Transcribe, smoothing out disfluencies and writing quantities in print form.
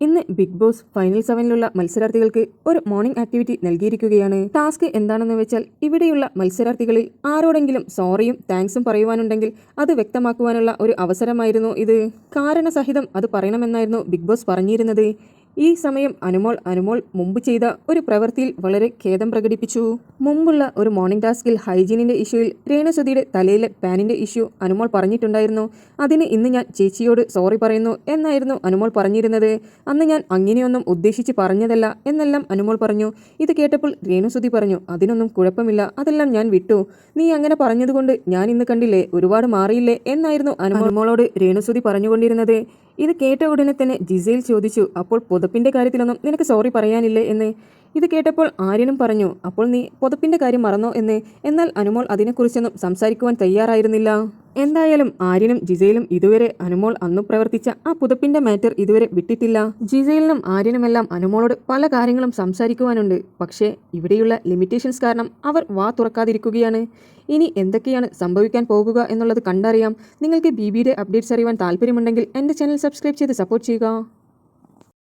ഇന്ന് big boss final 7-ലുള്ള മത്സരാർത്ഥികൾക്ക് ഒരു morning activity നൽകിയിരിക്കുകയാണ്. ടാസ്ക് എന്താണെന്ന് വെച്ചാൽ ഇവിടെയുള്ള മത്സരാർത്ഥികളിൽ ആരോടെങ്കിലും സോറിയും താങ്ക്സും പറയുവാനുണ്ടെങ്കിൽ അത് വ്യക്തമാക്കുവാനുള്ള ഒരു അവസരമായിരുന്നു ഇത്. കാരണസഹിതം അത് പറയണമെന്നായിരുന്നു ബിഗ് ബോസ് പറഞ്ഞിരുന്നത്. ഈ സമയം അനുമോൾ മുമ്പ് ചെയ്ത ഒരു പ്രവൃത്തിയിൽ വളരെ ഖേദം പ്രകടിപ്പിച്ചു. മുമ്പുള്ള ഒരു മോർണിംഗ് ടാസ്കിൽ ഹൈജീനിന്റെ ഇഷ്യൂയിൽ രേണുസുധിയുടെ തലയിലെ പാനിന്റെ ഇഷ്യൂ അനുമോൾ പറഞ്ഞിട്ടുണ്ടായിരുന്നു. അതിന് ഇന്ന് ഞാൻ ചേച്ചിയോട് സോറി പറയുന്നു എന്നായിരുന്നു അനുമോൾ പറഞ്ഞിരുന്നത്. അന്ന് ഞാൻ അങ്ങനെയൊന്നും ഉദ്ദേശിച്ച് പറഞ്ഞതല്ല എന്നെല്ലാം അനുമോൾ പറഞ്ഞു. ഇത് കേട്ടപ്പോൾ രേണുസുധി പറഞ്ഞു, അതിനൊന്നും കുഴപ്പമില്ല, അതെല്ലാം ഞാൻ വിട്ടു. നീ അങ്ങനെ പറഞ്ഞതുകൊണ്ട് ഞാൻ ഇന്ന് കണ്ടില്ലേ ഒരുപാട് മാറിയില്ലേ എന്നായിരുന്നു അനുമോളോട് രേണുസുധി പറഞ്ഞുകൊണ്ടിരുന്നത്. ഇത് കേട്ട ഉടനെ തന്നെ ജിസേൽ ചോദിച്ചു, അപ്പോൾ പുതപ്പിന്റെ കാര്യത്തിലൊന്നും നിനക്ക് സോറി പറയാനില്ലേ എന്ന്. ഇത് കേട്ടപ്പോൾ ആര്യനും പറഞ്ഞു, അപ്പോൾ നീ പുതപ്പിന്റെ കാര്യം മറന്നോ എന്ന്. എന്നാൽ അനുമോൾ അതിനെക്കുറിച്ചൊന്നും സംസാരിക്കുവാൻ തയ്യാറായിരുന്നില്ല. എന്തായാലും ആര്യനും ജിസയിലും ഇതുവരെ അനുമോൾ അന്നു പ്രവർത്തിച്ച ആ പുതപ്പിന്റെ മാറ്റർ ഇതുവരെ വിട്ടിട്ടില്ല. ജിസയിലിനും ആര്യനുമെല്ലാം അനുമോളോട് പല കാര്യങ്ങളും സംസാരിക്കുവാനുണ്ട്. പക്ഷേ ഇവിടെയുള്ള ലിമിറ്റേഷൻസ് കാരണം അവർ വാ തുറക്കാതിരിക്കുകയാണ്. ഇനി എന്തൊക്കെയാണ് സംഭവിക്കാൻ പോകുക എന്നുള്ളത് കണ്ടറിയാം. നിങ്ങൾക്ക് ബിബിയുടെ അപ്ഡേറ്റ്സ് അറിയാൻ താല്പര്യമുണ്ടെങ്കിൽ എൻ്റെ ചാനൽ സബ്സ്ക്രൈബ് ചെയ്ത് സപ്പോർട്ട് ചെയ്യുക.